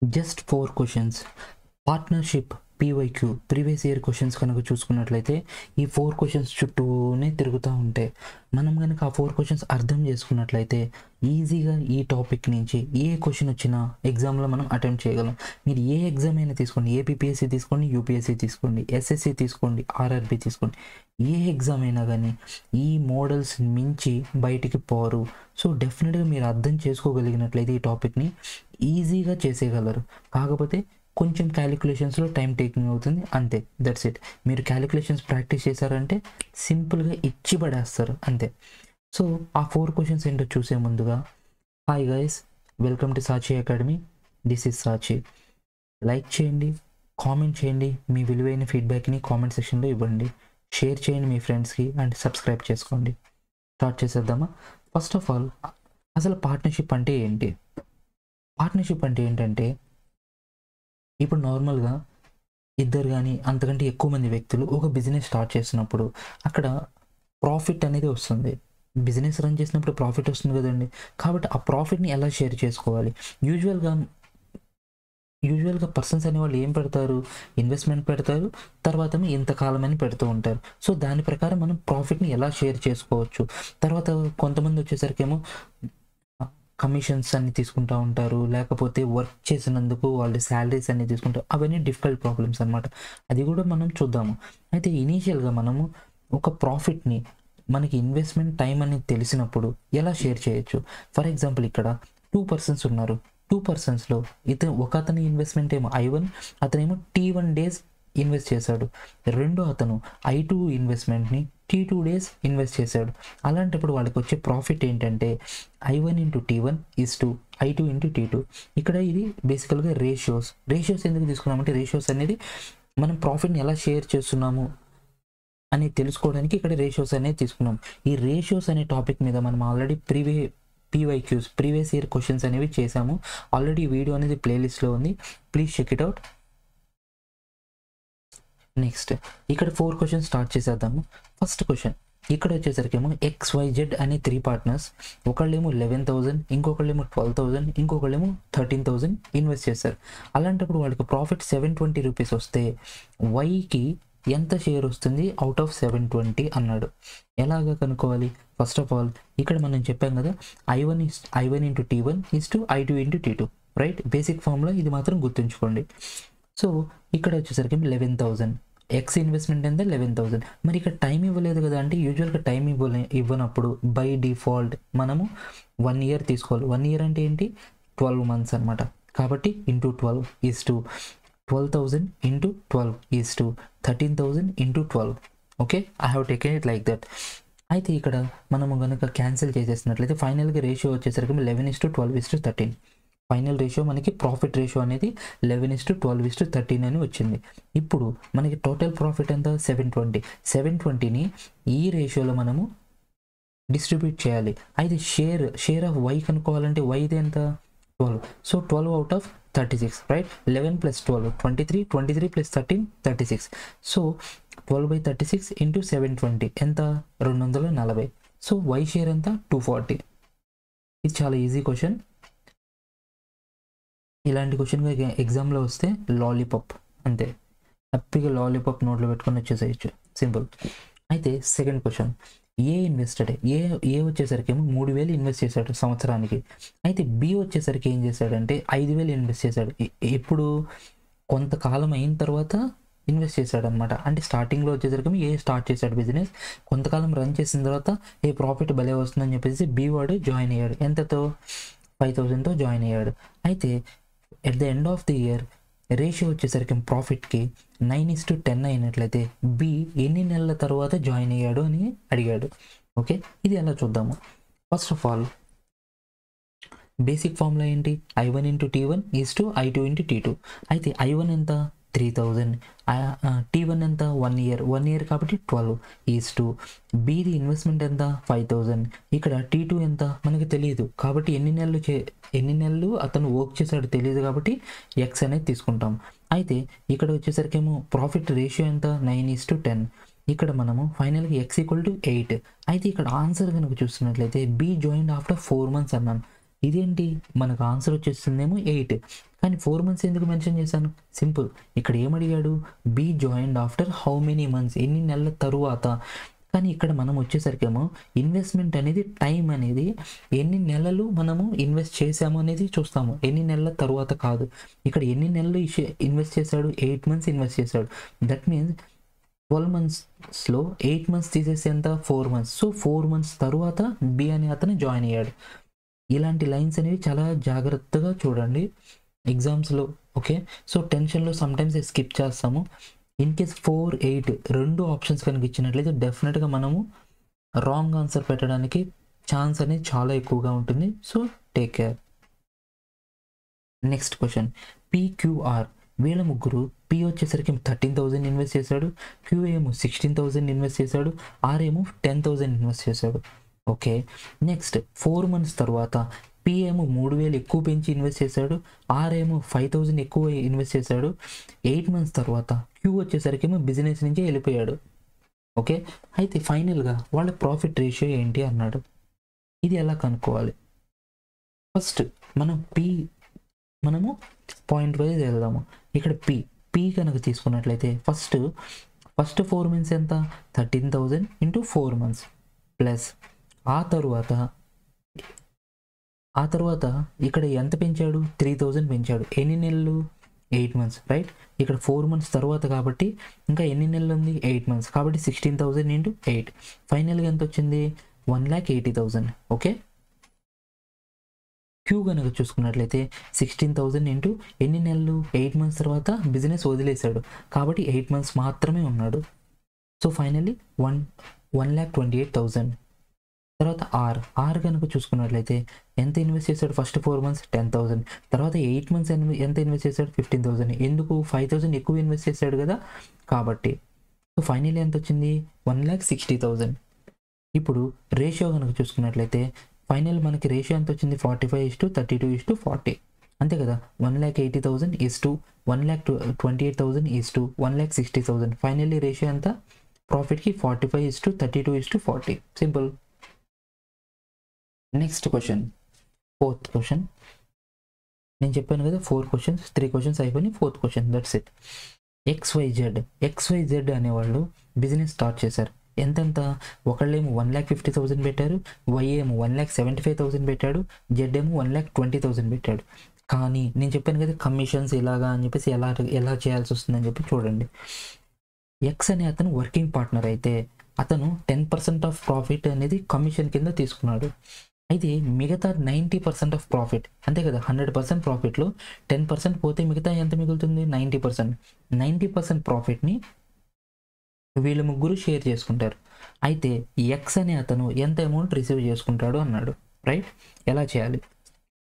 Just 4 questions. Partnership PYQ previous year questions కనుక చూసుకున్నట్లయితే ఈ 4 క్వశ్చన్స్ చుట్టూనే తిరుగుతూ ఉంటాయి. మనం కనుక ఆ 4 క్వశ్చన్స్ అర్థం చేసుకున్నట్లయితే ఈజీగా ఈ టాపిక్ నుంచి ఏ క్వశ్చన్ వచ్చినా ఎగ్జామ్లో మనం అటెంప్ట్ చేయగలం. మీరు ఏ ఎగ్జామ్ అయినా తీసుకోండి, ఏపీపీఎస్సీ తీసుకోండి, యూపీఎస్సీ తీసుకోండి, ఎస్ఎస్సి తీసుకోండి, ఆర్ఆర్బీ తీసుకోండి, ఏ ఎగ్జామ్ అయినా కానీ ఈ మోడల్స్ మించి బయటికి పోరు. సో డెఫినెట్గా మీరు అర్థం చేసుకోగలిగినట్లయితే ఈ టాపిక్ని ఈజీగా చేసేయగలరు. కాకపోతే కొంచెం క్యాలిక్యులేషన్స్లో టైం టేకింగ్ అవుతుంది, అంతే. That's it. మీరు క్యాలిక్యులేషన్స్ ప్రాక్టీస్ చేశారంటే సింపుల్గా ఇచ్చి పడేస్తారు, అంతే. సో ఆ 4 క్వశ్చన్స్ ఏంటో చూసే ముందుగా, hi guys, welcome to Sachi academy. This is Sachi. Like చేయండి, కామెంట్ చేయండి, మీ విలువైన ఫీడ్బ్యాక్ని కామెంట్ సెక్షన్లో ఇవ్వండి, షేర్ చేయండి మీ ఫ్రెండ్స్కి అండ్ సబ్స్క్రైబ్ చేసుకోండి. స్టార్ట్ చేసేద్దామా? ఫస్ట్ ఆఫ్ ఆల్, అసలు పార్ట్నర్షిప్ అంటే ఏంటి? పార్ట్నర్షిప్ అంటే ఏంటంటే, ఇప్పుడు నార్మల్గా ఇద్దరు కానీ అంతకంటే ఎక్కువ మంది వ్యక్తులు ఒక బిజినెస్ స్టార్ట్ చేసినప్పుడు అక్కడ ప్రాఫిట్ అనేది వస్తుంది. బిజినెస్ రన్ చేసినప్పుడు ప్రాఫిట్ వస్తుంది కదండి. కాబట్టి ఆ ప్రాఫిట్ని ఎలా షేర్ చేసుకోవాలి? యూజువల్గా పర్సన్స్ అనేవాళ్ళు ఏం పెడతారు? ఇన్వెస్ట్మెంట్ పెడతారు, తర్వాత ఇంతకాలం అని పెడుతూ ఉంటారు. సో దాని ప్రకారం మనం ప్రాఫిట్ని ఎలా షేర్ చేసుకోవచ్చు? తర్వాత కొంతమంది వచ్చేసరికేమో కమిషన్స్ అన్ని తీసుకుంటూ ఉంటారు, లేకపోతే వర్క్ చేసినందుకు వాళ్ళు శాలరీస్ అన్ని తీసుకుంటారు. అవన్నీ డిఫికల్ట్ ప్రాబ్లమ్స్ అనమాట. అది కూడా మనం చూద్దాము. అయితే ఇనీషియల్గా మనము ఒక ప్రాఫిట్ని మనకి ఇన్వెస్ట్మెంట్ టైం అనేది తెలిసినప్పుడు ఎలా షేర్ చేయొచ్చు? ఫర్ ఎగ్జాంపుల్, ఇక్కడ 2 పర్సన్స్ ఉన్నారు. 2 పర్సన్స్లో ఒక అతని ఇన్వెస్ట్మెంట్ ఏమో I1, అతనేమో T1 డేస్ ఇన్వెస్ట్ చేశాడు. రెండో అతను I2 ఇన్వెస్ట్మెంట్ని T2 డేస్ ఇన్వెస్ట్ చేశాడు. అలాంటప్పుడు వాళ్ళకి వచ్చే ప్రాఫిట్ ఏంటంటే I1 into T1 is to I2 into T2. ఇక్కడ ఇది బేసికల్గా రేషియోస్ ఎందుకు తీసుకున్నామంటే, రేషియోస్ అనేది మనం ప్రాఫిట్ని ఎలా షేర్ చేస్తున్నాము అని తెలుసుకోవడానికి ఇక్కడ రేషియోస్ అనేది తీసుకున్నాం. ఈ రేషియోస్ అనే టాపిక్ మీద మనం ఆల్రెడీ ప్రీవియస్ ఇయర్ క్వశ్చన్స్ అనేవి చేసాము. ఆల్రెడీ వీడియో అనేది ప్లేలిస్ట్లో ఉంది, please check it out. Next ఇక్కడ 4 క్వశ్చన్స్ స్టార్ట్ చేసేద్దాము. ఫస్ట్ క్వశ్చన్ ఇక్కడ వచ్చేసరికేమో XYZ అనే 3 పార్ట్నర్స్, ఒకళ్ళేమో 11,000, ఇంకొకళ్ళేమో 12,000, ఇంకొకళ్ళేమో 13,000 ఇన్వెస్ట్ చేశారు. అలాంటప్పుడు వాళ్ళకి ప్రాఫిట్ 720 రూపీస్ వస్తే వైకి ఎంత షేర్ వస్తుంది అవుట్ ఆఫ్ 720 అన్నాడు. ఎలాగా కనుక్కోవాలి? ఫస్ట్ ఆఫ్ ఆల్ ఇక్కడ మనం చెప్పాం కదా, I1 into T1 is to I2 into T2, right? Basic formula ఇది మాత్రం గుర్తుంచుకోండి. సో ఇక్కడ వచ్చేసరికి 11,000, ఎక్స్ ఇన్వెస్ట్మెంట్ ఎంత 11,000. మరి ఇక్కడ టైం ఇవ్వలేదు కదా అంటే, యూజువల్గా టైం ఇవ్వనప్పుడు బై డిఫాల్ట్ మనము 1 ఇయర్ తీసుకోవాలి. 1 ఇయర్ అంటే ఏంటి? 12 మంత్స్ అనమాట. కాబట్టి into 12 is to 12,000 into 12 is to 13,000 into 12. Okay, I have taken it like that. అయితే ఇక్కడ మనము కనుక క్యాన్సిల్ చేసేసినట్లయితే ఫైనల్గా రేషియో వచ్చేసరికి 11:12:13. ఫైనల్ రేషియో మనకి ప్రాఫిట్ రేషియో అనేది 11:12:13 అని వచ్చింది. ఇప్పుడు మనకి టోటల్ ప్రాఫిట్ ఎంత? 720ని ఈ రేషియోలో మనము డిస్ట్రిబ్యూట్ చేయాలి. అయితే షేర్ ఆఫ్ వై కనుక్కోవాలంటే వైది ఎంత? 12. So 12 out of 36, right? 11 + 12 23, 23 + 13 36. So 12/36 into 720 ఎంత? 240. సో వై షేర్ ఎంత? 240. ఇది చాలా ఈజీ క్వశ్చన్. ఇలాంటి క్వశ్చన్ ఎగ్జామ్లో వస్తే లాలీపాప్, అంతే. హ్యాపీగా లాలీపాప్ నోట్లో పెట్టుకొని వచ్చేసేయచ్చు, సింపుల్. అయితే సెకండ్ క్వశ్చన్, ఏ వచ్చేసరికి ఏమో 3,000 ఇన్వెస్ట్ చేశాడు సంవత్సరానికి. అయితే బి వచ్చేసరికి ఏం చేశాడంటే 5,000 ఇన్వెస్ట్ చేశాడు. ఇప్పుడు కొంతకాలం అయిన తర్వాత ఇన్వెస్ట్ చేశాడు అనమాట. అంటే స్టార్టింగ్లో వచ్చేసరికి ఏ స్టార్ట్ చేశాడు బిజినెస్, కొంతకాలం రన్ చేసిన తర్వాత ఏ ప్రాఫిట్ భలే వస్తుందని చెప్పేసి బి వాడు జాయిన్ అయ్యాడు. ఎంతతో? 5,000తో జాయిన్ అయ్యాడు. అయితే at the end of the year ratio వచ్చేసరికి ప్రాఫిట్కి 9:10 అయినట్లయితే బి ఎన్ని నెలల తర్వాత జాయిన్ అయ్యాడు అని అడిగాడు. ఓకే, ఇది ఎలా చూద్దాము. First of all basic formula ఏంటి? I1 into T1 is to I2 into T2. అయితే I1 ఎంత? 3,000. T1 ఎంత? 1 ఇయర్ కాబట్టి 12 ఈజ్ టు బిది ఇన్వెస్ట్మెంట్ ఎంత? 5,000. ఇక్కడ T2 ఎంత మనకి తెలియదు కాబట్టి ఎన్ని నెలలు అతను వర్క్ చేశాడు తెలియదు కాబట్టి ఎక్స్ అనేది తీసుకుంటాం. అయితే ఇక్కడ వచ్చేసరికేమో ప్రాఫిట్ రేషియో ఎంత? 9:10. ఇక్కడ మనము ఫైనల్గా x = 8. అయితే ఇక్కడ ఆన్సర్ కనుక చూస్తున్నట్లయితే బి జాయిన్ ఆఫ్టర్ 4 months అన్నాను. ఇదేంటి మనకు ఆన్సర్ వచ్చేస్తుందేమో 8, కానీ 4 మంత్స్ ఎందుకు మెన్షన్ చేశాను? సింపుల్, ఇక్కడ ఏమడిగాడు, B joined after how many months, ఎన్ని నెలల తరువాత. కానీ ఇక్కడ మనం వచ్చేసరికేమో ఇన్వెస్ట్మెంట్ అనేది టైం అనేది ఎన్ని నెలలు మనము ఇన్వెస్ట్ చేసాము అనేది చూస్తాము, ఎన్ని నెలల తరువాత కాదు. ఇక్కడ ఎన్ని నెలలు ఇన్వెస్ట్ చేశాడు, 8 మంత్స్ ఇన్వెస్ట్ చేశాడు. దట్ మీన్స్ 12 మంత్స్లో 8 మంత్స్ తీసేసి ఎంత, 4 మంత్స్. సో 4 మంత్స్ తరువాత బి అనే అతను జాయిన్ అయ్యాడు. ఇలాంటి లైన్స్ అనేవి చాలా జాగ్రత్తగా చూడండి ఎగ్జామ్స్లో. ఓకే, సో టెన్షన్లో సమ్టైమ్స్ స్కిప్ చేస్తాము. ఇన్ కేస్ 4, 8 రెండు ఆప్షన్స్ కనుక ఇచ్చినట్లయితే డెఫినెట్గా మనము రాంగ్ ఆన్సర్ పెట్టడానికి ఛాన్స్ అనేది చాలా ఎక్కువగా ఉంటుంది. So take care. Next question, PQR వీళ్ళ ముగ్గురు, పి వచ్చేసరికి 13,000 ఇన్వెస్ట్ చేశాడు, క్యూ ఏమో 16,000 ఇన్వెస్ట్ చేశాడు, ఆర్ ఏమో 10,000 ఇన్వెస్ట్ చేశాడు. ఓకే, నెక్స్ట్ 4 మంత్స్ తర్వాత పి ఏమో 3,000 ఎక్కువ పెంచి ఇన్వెస్ట్ చేశాడు, ఆర్ ఏమో 5,000 ఎక్కువ ఇన్వెస్ట్ చేశాడు. 8 మంత్స్ తర్వాత క్యూ వచ్చేసరికి ఏమో బిజినెస్ నుంచి వెళ్ళిపోయాడు. ఓకే, అయితే ఫైనల్గా వాళ్ళ ప్రాఫిట్ రేషియో ఏంటి అన్నాడు. ఇది ఎలా కనుక్కోవాలి? ఫస్ట్ మనము పాయింట్ వైజ్ వెళ్దాము. ఇక్కడ పి కనుక తీసుకున్నట్లయితే ఫస్ట్ 4 మంత్స్ ఎంత, 13,000 ఇంటూ 4 మంత్స్ ప్లస్ ఆ తర్వాత ఇక్కడ ఎంత పెంచాడు, 3,000 పెంచాడు. ఎన్ని నెలలు, 8 మంత్స్, రైట్. ఇక్కడ 4 మంత్స్ తర్వాత కాబట్టి ఇంకా ఎన్ని నెలలు ఉంది, 8 మంత్స్, కాబట్టి 16,000 ఇంటూ 8. ఫైనల్గా ఎంత వచ్చింది, 1,80,000. ఓకే, క్యూ కనుక చూసుకున్నట్లయితే 16,000 ఇంటూ ఎన్ని నెలలు, 8 మంత్స్ తర్వాత బిజినెస్ వదిలేశాడు కాబట్టి 8 మంత్స్ మాత్రమే ఉన్నాడు. So finally 1,28,000. తర్వాత ఆర్ కనుక చూసుకున్నట్లయితే ఎంత ఇన్వెస్ట్ చేశాడు, ఫస్ట్ 4 మంత్స్ 10,000, తర్వాత 8 మంత్స్ ఎంత ఇన్వెస్ట్ చేశాడు, 15,000. ఎందుకు, 5,000 ఎక్కువ ఇన్వెస్ట్ చేశాడు కదా కాబట్టి. సో ఫైనల్లీ ఎంత వచ్చింది, 1,60,000. ఇప్పుడు రేషియో కనుక చూసుకున్నట్లయితే ఫైనల్ మనకి రేషియో ఎంత వచ్చింది, 45:32:40, అంతే కదా. 1,80,000 is to 1,28,000 is to 1,60,000. Finally ratio ఎంత, ప్రాఫిట్కి 45:32:40. Simple. Next question, 4th question. నేను చెప్పాను కదా 4 క్వశ్చన్స్, 3 క్వశ్చన్స్ అయిపోయినాయి, 4th question, that's it. XYZ అనేవాళ్ళు బిజినెస్ స్టార్ట్ చేశారు. ఎంతెంత, ఒకళ్ళేమో 1,50,000 పెట్టారు, వై ఏమో 1,75,000 పెట్టాడు, జెడ్ ఏమో 1,20,000 పెట్టాడు. కానీ నేను చెప్పాను కదా కమిషన్స్ ఇలాగా అని చెప్పేసి ఎలా చేయాల్సి వస్తుందని చెప్పి చూడండి. ఎక్స్ అనే అతను వర్కింగ్ పార్ట్నర్ అయితే అతను 10% ఆఫ్ ప్రాఫిట్ అనేది కమిషన్ కింద తీసుకున్నాడు. అయితే మిగతా 90% ఆఫ్ ప్రాఫిట్, అంతే కదా, 100% ప్రాఫిట్లో 10% పోతే మిగతా ఎంత మిగులుతుంది, 90%. 90% ప్రాఫిట్ని వీళ్ళు ముగ్గురు షేర్ చేసుకుంటారు. అయితే ఎక్స్ అనే అతను ఎంత అమౌంట్ రిసీవ్ చేసుకుంటాడు అన్నాడు, రైట్. ఎలా చేయాలి?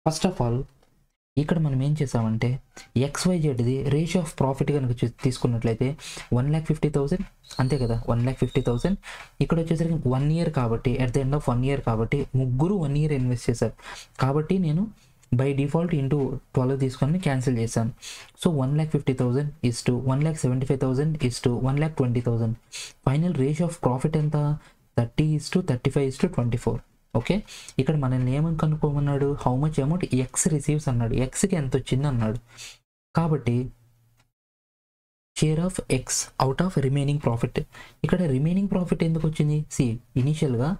ఫస్ట్ ఆఫ్ ఆల్ ఇక్కడ మనం ఏం చేసామంటే XYZది రేషియో ఆఫ్ ప్రాఫిట్ కనుక తీసుకున్నట్లయితే 1,50,000, అంతే కదా, 1,50,000. ఇక్కడ వచ్చేసరికి 1 year కాబట్టి, at the end of 1 year కాబట్టి ముగ్గురు 1 year ఇన్వెస్ట్ చేశారు కాబట్టి నేను బై డిఫాల్ట్ ఇంటూ 12 తీసుకొని క్యాన్సిల్ చేశాను. So 1,50,000 is to 1,75,000 is to 1,20,000. Final ratio of profit ఎంత, 30:35:24. ఓకే, ఇక్కడ మనల్ని ఏమని కనుక్కోమన్నాడు, how much amount X receives అన్నాడు, ఎక్స్కి ఎంత వచ్చింది అన్నాడు. కాబట్టి share of X out of remaining profit. ఇక్కడ రిమైనింగ్ ప్రాఫిట్ ఎందుకు వచ్చింది, ఇనీషియల్గా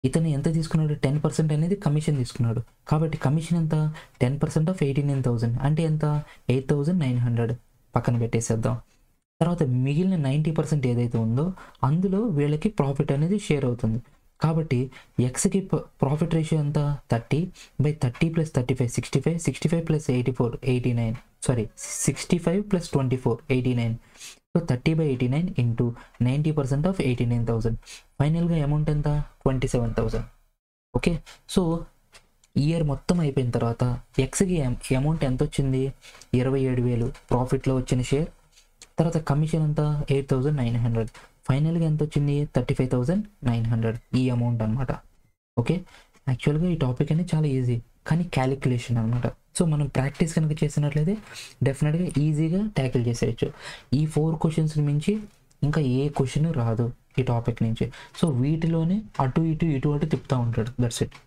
ఇతను ఎంత తీసుకున్నాడు, 10% అనేది కమిషన్ తీసుకున్నాడు కాబట్టి కమిషన్ ఎంత, 10% ఆఫ్ 89,000 అంటే ఎంత, 8,900. పక్కన పెట్టేసేద్దాం. తర్వాత మిగిలిన 90% ఏదైతే ఉందో అందులో వీళ్ళకి ప్రాఫిట్ అనేది షేర్ అవుతుంది కాబట్టి ఎక్స్కి ప్రాఫిట్ రేషియో ఎంత, 30/30 + 35 65, 65 + 84 89, సారీ 65 + 24 89. So 30/89 into 90% of 89,000. ఫైనల్గా అమౌంట్ ఎంత, 27,000. ఓకే, సో ఇయర్ మొత్తం అయిపోయిన తర్వాత ఎక్స్కి అమౌంట్ ఎంత వచ్చింది, 27,000 ప్రాఫిట్లో వచ్చిన షేర్. తర్వాత కమిషన్ ఎంత, 8,900. ఫైనల్గా ఎంత వచ్చింది, 35,900. ఈ అమౌంట్ అనమాట. ఓకే, యాక్చువల్గా ఈ టాపిక్ అనేది చాలా ఈజీ కానీ క్యాలిక్యులేషన్ అనమాట. సో మనం ప్రాక్టీస్ కనుక చేసినట్లయితే డెఫినెట్గా ఈజీగా ట్యాకిల్ చేసేయచ్చు. ఈ 4 క్వశ్చన్స్ మించి ఇంకా ఏ క్వశ్చన్ రాదు ఈ టాపిక్ నుంచి. సో వీటిలోనే అటు ఇటు తిప్పుతూ ఉంటాడు, దట్స్ ఇట్.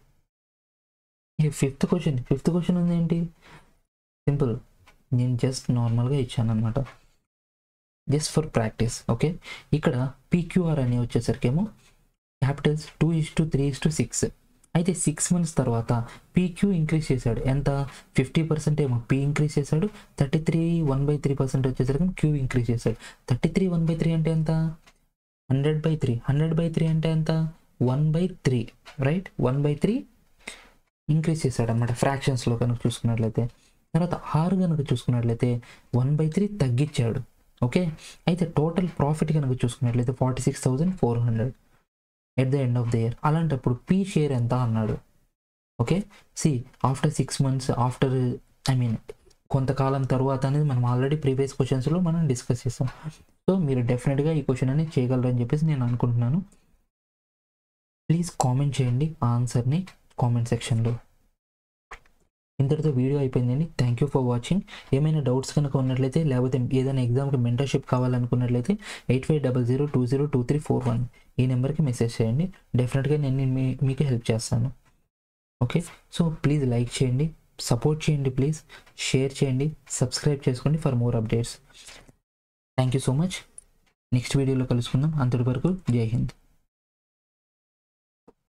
ఈ ఫిఫ్త్ క్వశ్చన్ ఉంది ఏంటి, సింపుల్, నేను జస్ట్ నార్మల్గా ఇచ్చాను అనమాట, జస్ట్ ఫర్ ప్రాక్టీస్. ఓకే, ఇక్కడ పీక్యూఆర్ అని వచ్చేసరికి ఏమో క్యాపిటల్స్ 2:3:6. అయితే 6 months తర్వాత పీక్యూ ఇంక్రీజ్ చేశాడు, ఎంత 50% ఏమో పీ ఇంక్రీజ్ చేశాడు, 33 1/3% వచ్చేసరికి క్యూ ఇంక్రీజ్ చేశాడు. 33 1/3 అంటే ఎంత, 100/3. 100/3 అంటే ఎంత, 1/3, రైట్, 1/3 ఇంక్రీజ్ చేశాడు అనమాట ఫ్రాక్షన్స్లో కనుక చూసుకున్నట్లయితే. తర్వాత ఆరు కనుక చూసుకున్నట్లయితే 1/3 తగ్గించాడు. ఓకే, అయితే టోటల్ ప్రాఫిట్ కనుక చూసుకున్నట్లయితే 46,400 at the end of the year. అలాంటప్పుడు పీ షేర్ ఎంత అన్నాడు. ఓకే, ఆఫ్టర్ 6 months, ఆఫ్టర్ కొంతకాలం తర్వాత అనేది మనం ఆల్రెడీ ప్రీవియస్ క్వశ్చన్స్లో మనం డిస్కస్ చేస్తాం. సో మీరు డెఫినెట్గా ఈ క్వశ్చన్ అనేది చేయగలరని చెప్పేసి నేను అనుకుంటున్నాను. ప్లీజ్ కామెంట్ చేయండి ఆన్సర్ని కామెంట్ సెక్షన్లో. ఇంతటితో వీడియో అయిపోయిందండి. Thank you for watching. ఏమైనా డౌట్స్ కనుక ఉన్నట్లయితే, లేకపోతే ఏదైనా ఎగ్జామ్కి మెంటర్షిప్ కావాలనుకున్నట్లయితే 8500202341 ఈ నెంబర్కి మెసేజ్ చేయండి. డెఫినెట్గా నేను మీకు హెల్ప్ చేస్తాను. ఓకే, సో ప్లీజ్ లైక్ చేయండి, సపోర్ట్ చేయండి, ప్లీజ్ షేర్ చేయండి, సబ్స్క్రైబ్ చేసుకోండి for more updates. Thank you so much. Next వీడియోలో కలుసుకుందాం. అంతటి వరకు జై హింద్.